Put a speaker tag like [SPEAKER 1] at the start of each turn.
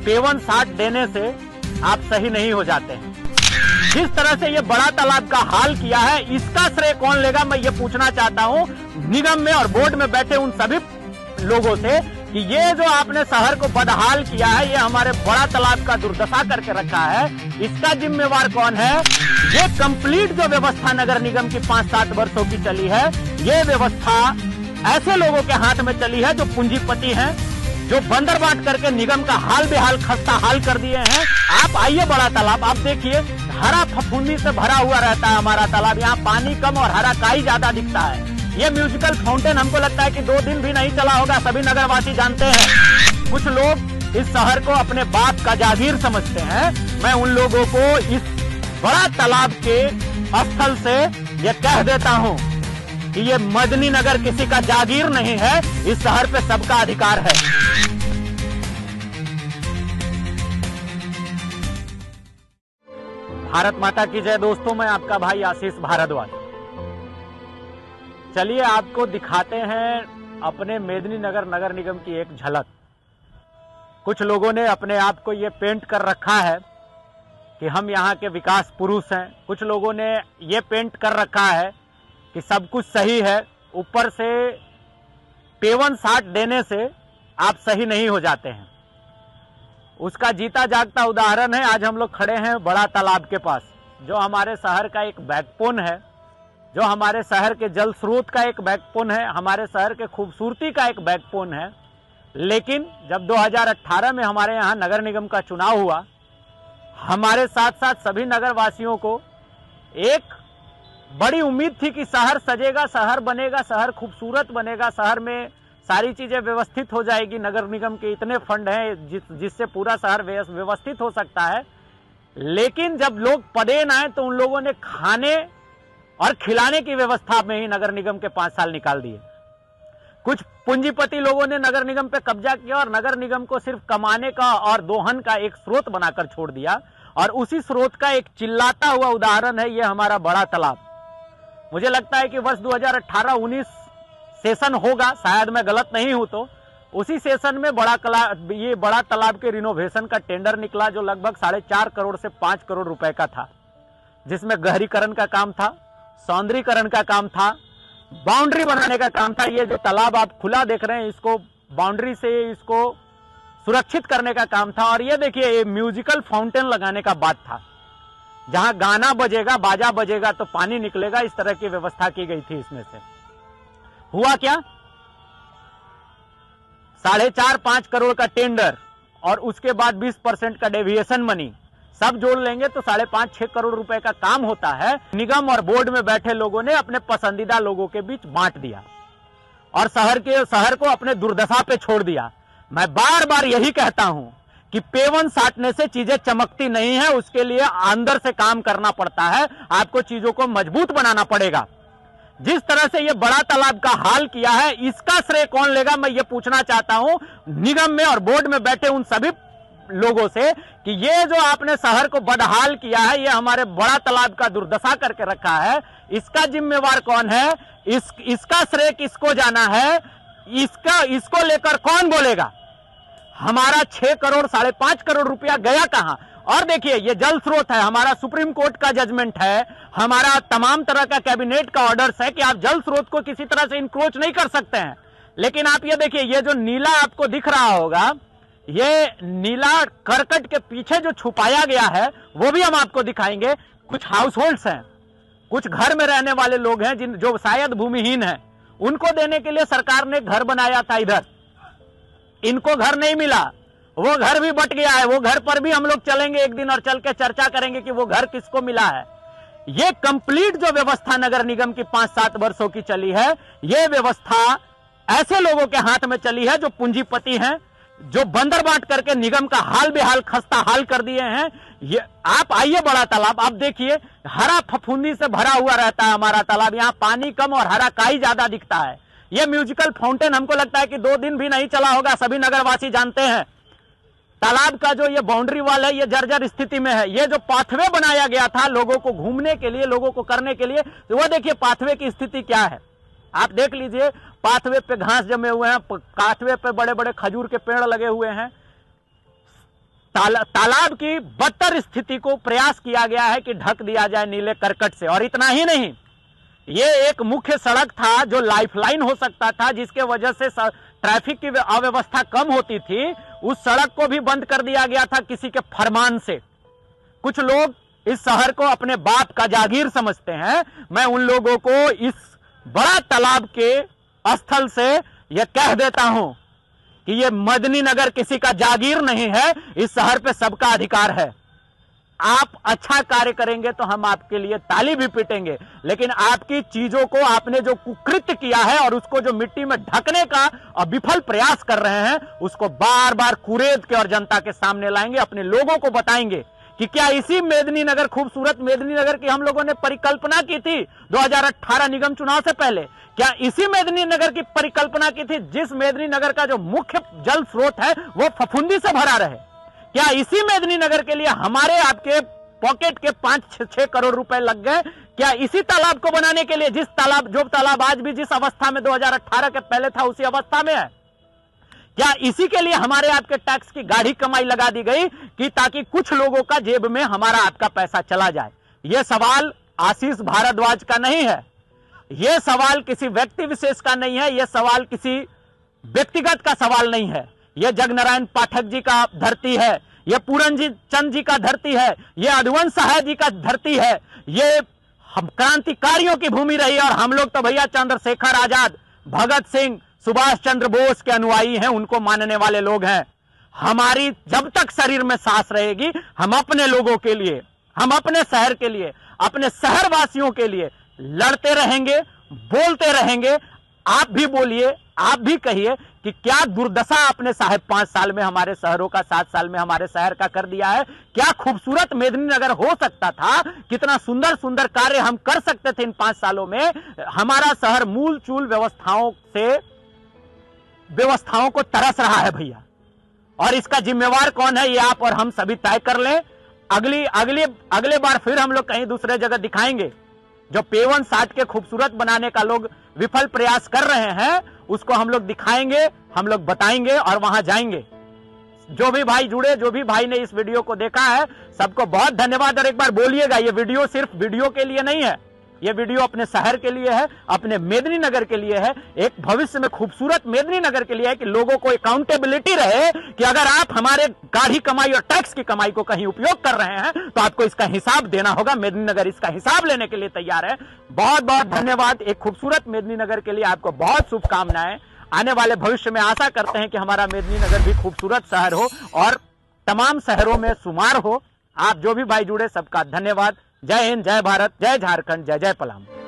[SPEAKER 1] पेवन साट देने से आप सही नहीं हो जाते हैं। जिस तरह से ये बड़ा तालाब का हाल किया है, इसका श्रेय कौन लेगा, मैं ये पूछना चाहता हूं निगम में और बोर्ड में बैठे उन सभी लोगों से कि ये जो आपने शहर को बदहाल किया है, ये हमारे बड़ा तालाब का दुर्दशा करके रखा है, इसका जिम्मेवार कौन है। ये कंप्लीट जो व्यवस्था नगर निगम की 5-7 वर्षों की चली है, ये व्यवस्था ऐसे लोगों के हाथ में चली है जो पूंजीपति हैं, जो बंदर बांट करके निगम का हाल बेहाल खस्ता हाल कर दिए हैं। आप आइए बड़ा तालाब, आप देखिए हरा फफूंदी से भरा हुआ रहता है हमारा तालाब, यहाँ पानी कम और हरा काई ज्यादा दिखता है। ये म्यूजिकल फाउंटेन हमको लगता है कि 2 दिन भी नहीं चला होगा, सभी नगरवासी जानते हैं। कुछ लोग इस शहर को अपने बाप का जागीर समझते हैं। मैं उन लोगों को इस बड़ा तालाब के स्थल से ये कह देता हूं कि ये मदनी नगर किसी का जागीर नहीं है, इस शहर पे सबका अधिकार है। भारत माता की जय। दोस्तों, मैं आपका भाई आशीष भारद्वाज। चलिए आपको दिखाते हैं अपने मेदिनी नगर नगर निगम की एक झलक। कुछ लोगों ने अपने आप को ये पेंट कर रखा है कि हम यहाँ के विकास पुरुष हैं, कुछ लोगों ने ये पेंट कर रखा है कि सब कुछ सही है, ऊपर से पेवन साट देने से आप सही नहीं हो जाते हैं। उसका जीता जागता उदाहरण है, आज हम लोग खड़े हैं बड़ा तालाब के पास, जो हमारे शहर का एक बैकबोन है, जो हमारे शहर के जल स्रोत का एक बैकबोन है, हमारे शहर के खूबसूरती का एक बैकबोन है। लेकिन जब 2018 में हमारे यहाँ नगर निगम का चुनाव हुआ, हमारे साथ साथ सभी नगरवासियों को एक बड़ी उम्मीद थी कि शहर सजेगा, शहर बनेगा, शहर खूबसूरत बनेगा, शहर में सारी चीजें व्यवस्थित हो जाएगी। नगर निगम के इतने फंड हैं जिससे पूरा शहर व्यवस्थित हो सकता है। लेकिन जब लोग पदेन आए तो उन लोगों ने खाने और खिलाने की व्यवस्था में ही नगर निगम के 5 साल निकाल दिए। कुछ पूंजीपति लोगों ने नगर निगम पे कब्जा किया और नगर निगम को सिर्फ कमाने का और दोहन का एक स्रोत बनाकर छोड़ दिया। और उसी स्रोत का एक चिल्लाता हुआ उदाहरण है ये हमारा बड़ा तालाब। मुझे लगता है कि वर्ष 2018-19 सेशन होगा, शायद मैं गलत नहीं हूं तो उसी सेशन में ये बड़ा तालाब के रिनोवेशन का टेंडर निकला, जो लगभग 4.5 करोड़ से 5 करोड़ रुपए का था, जिसमें गहरीकरण का काम था, सौंदर्यीकरण का काम था, बाउंड्री बनाने का काम था। ये जो तालाब आप खुला देख रहे हैं, इसको बाउंड्री से इसको सुरक्षित करने का काम था। और ये देखिए, ये म्यूजिकल फाउंटेन लगाने का बात था, जहां गाना बजेगा, बाजा बजेगा तो पानी निकलेगा, इस तरह की व्यवस्था की गई थी। इसमें से हुआ क्या, 4.5-5 करोड़ का टेंडर और उसके बाद 20% का डेविएशन मनी, सब जोड़ लेंगे तो 5.5-6 करोड़ रुपए का काम होता है। निगम और बोर्ड में बैठे लोगों ने अपने पसंदीदा लोगों के बीच बांट दिया और शहर को अपने दुर्दशा पे छोड़ दिया। मैं बार बार यही कहता हूं कि पेवन साटने से चीजें चमकती नहीं है, उसके लिए अंदर से काम करना पड़ता है, आपको चीजों को मजबूत बनाना पड़ेगा। जिस तरह से ये बड़ा तालाब का हाल किया है, इसका श्रेय कौन लेगा, मैं ये पूछना चाहता हूं निगम में और बोर्ड में बैठे उन सभी लोगों से कि ये जो आपने शहर को बदहाल किया है, ये हमारे बड़ा तालाब का दुर्दशा करके रखा है, इसका जिम्मेवार कौन है, इसका श्रेय किसको जाना है, इसको लेकर कौन बोलेगा। हमारा 6 करोड़ 5.5 करोड़ रुपया गया कहां। और देखिए, ये जल स्रोत है, हमारा सुप्रीम कोर्ट का जजमेंट है, हमारा तमाम तरह का कैबिनेट का ऑर्डर्स है कि आप जल स्रोत को किसी तरह से इंक्रोच नहीं कर सकते हैं। लेकिन आप ये देखिए, ये जो नीला आपको दिख रहा होगा, ये नीला करकट के पीछे जो छुपाया गया है वो भी हम आपको दिखाएंगे। कुछ हाउस होल्ड्स हैं, कुछ घर में रहने वाले लोग हैं जो शायद भूमिहीन हैं, उनको देने के लिए सरकार ने घर बनाया था इधर, इनको घर नहीं मिला, वो घर भी बट गया है। वो घर पर भी हम लोग चलेंगे एक दिन और चल के चर्चा करेंगे कि वो घर किसको मिला है। ये कंप्लीट जो व्यवस्था नगर निगम की 5-7 वर्षों की चली है, ये व्यवस्था ऐसे लोगों के हाथ में चली है जो पूंजीपति हैं, जो बंदर बांट करके निगम का हाल बेहाल खस्ता हाल कर दिए हैं। ये आप आइए बड़ा तालाब, आप देखिए हरा फफूंदी से भरा हुआ रहता है हमारा तालाब, यहाँ पानी कम और हरा काई ज्यादा दिखता है। ये म्यूजिकल फाउंटेन हमको लगता है कि 2 दिन भी नहीं चला होगा, सभी नगरवासी जानते हैं। तालाब का जो ये बाउंड्री वाल है, ये जर्जर स्थिति में है। ये जो पाथवे बनाया गया था लोगों को घूमने के लिए, लोगों को करने के लिए, तो वो देखिए पाथवे की स्थिति क्या है, आप देख लीजिए। पाथवे पे घास जमे हुए हैं, पाथवे पे बड़े बड़े खजूर के पेड़ लगे हुए हैं। तालाब की बदतर स्थिति को प्रयास किया गया है कि ढक दिया जाए नीले करकट से। और इतना ही नहीं, ये एक मुख्य सड़क था जो लाइफलाइन हो सकता था, जिसके वजह से ट्रैफिक की अव्यवस्था कम होती थी। उस सड़क को भी बंद कर दिया गया था किसी के फरमान से। कुछ लोग इस शहर को अपने बाप का जागीर समझते हैं। मैं उन लोगों को इस बड़ा तालाब के स्थल से यह कह देता हूं कि यह मदनी नगर किसी का जागीर नहीं है, इस शहर पे सबका अधिकार है। आप अच्छा कार्य करेंगे तो हम आपके लिए ताली भी पीटेंगे, लेकिन आपकी चीजों को आपने जो कुकृत्य किया है और उसको जो मिट्टी में ढकने का विफल प्रयास कर रहे हैं, उसको बार बार कुरेद के और जनता के सामने लाएंगे, अपने लोगों को बताएंगे कि क्या इसी मेदिनीनगर, खूबसूरत मेदिनीनगर की हम लोगों ने परिकल्पना की थी 2018 निगम चुनाव से पहले। क्या इसी मेदिनीनगर की परिकल्पना की थी जिस मेदिनीनगर का जो मुख्य जल स्रोत है वो फफूंदी से भरा रहे? क्या इसी मेदिनीनगर के लिए हमारे आपके पॉकेट के 5-6 करोड़ रुपए लग गए? क्या इसी तालाब को बनाने के लिए, जो तालाब आज भी जिस अवस्था में 2018 के पहले था उसी अवस्था में है, क्या इसी के लिए हमारे आपके टैक्स की गाढ़ी कमाई लगा दी गई कि ताकि कुछ लोगों का जेब में हमारा आपका पैसा चला जाए? यह सवाल आशीष भारद्वाज का नहीं है, यह सवाल किसी व्यक्ति विशेष का नहीं है, यह सवाल किसी व्यक्तिगत का सवाल नहीं है। यह जगनारायण पाठक जी का धरती है, यह पूरन जी चंद जी का धरती है, यह अधवंश सहाय जी का धरती है, यह हम क्रांतिकारियों की भूमि रही है। और हम लोग तो भैया चंद्रशेखर आजाद, भगत सिंह, सुभाष चंद्र बोस के अनुयायी हैं, उनको मानने वाले लोग हैं। हमारी जब तक शरीर में सांस रहेगी, हम अपने लोगों के लिए, हम अपने शहर के लिए, अपने शहरवासियों के लिए लड़ते रहेंगे, बोलते रहेंगे। आप भी बोलिए, आप भी कहिए कि क्या दुर्दशा आपने 5.5 साल में हमारे शहरों का, 7 साल में हमारे शहर का कर दिया है। क्या खूबसूरत मेदिनीनगर हो सकता था, कितना सुंदर सुंदर कार्य हम कर सकते थे इन 5 सालों में। हमारा शहर मूल चूल व्यवस्थाओं को तरस रहा है भैया, और इसका जिम्मेवार कौन है ये आप और हम सभी तय कर लें। अगले बार फिर हम लोग कहीं दूसरे जगह दिखाएंगे। जो पेवन साठ के खूबसूरत बनाने का लोग विफल प्रयास कर रहे हैं, उसको हम लोग दिखाएंगे, हम लोग बताएंगे और वहां जाएंगे। जो भी भाई जुड़े, जो भी भाई ने इस वीडियो को देखा है, सबको बहुत धन्यवाद। और एक बार बोलिएगा, ये वीडियो सिर्फ वीडियो के लिए नहीं है, ये वीडियो अपने शहर के लिए है, अपने मेदिनीनगर के लिए है, एक भविष्य में खूबसूरत मेदिनीनगर के लिए है, कि लोगों को अकाउंटेबिलिटी रहे कि अगर आप हमारे गाढ़ी कमाई और टैक्स की कमाई को कहीं उपयोग कर रहे हैं तो आपको इसका हिसाब देना होगा। मेदिनीनगर इसका हिसाब लेने के लिए तैयार है। बहुत बहुत धन्यवाद। एक खूबसूरत मेदिनीनगर के लिए आपको बहुत शुभकामनाएं। आने वाले भविष्य में आशा करते हैं कि हमारा मेदिनीनगर भी खूबसूरत शहर हो और तमाम शहरों में शुमार हो। आप जो भी भाई जुड़े, सबका धन्यवाद। जय हिंद, जय भारत, जय झारखंड, जय जय पलामू।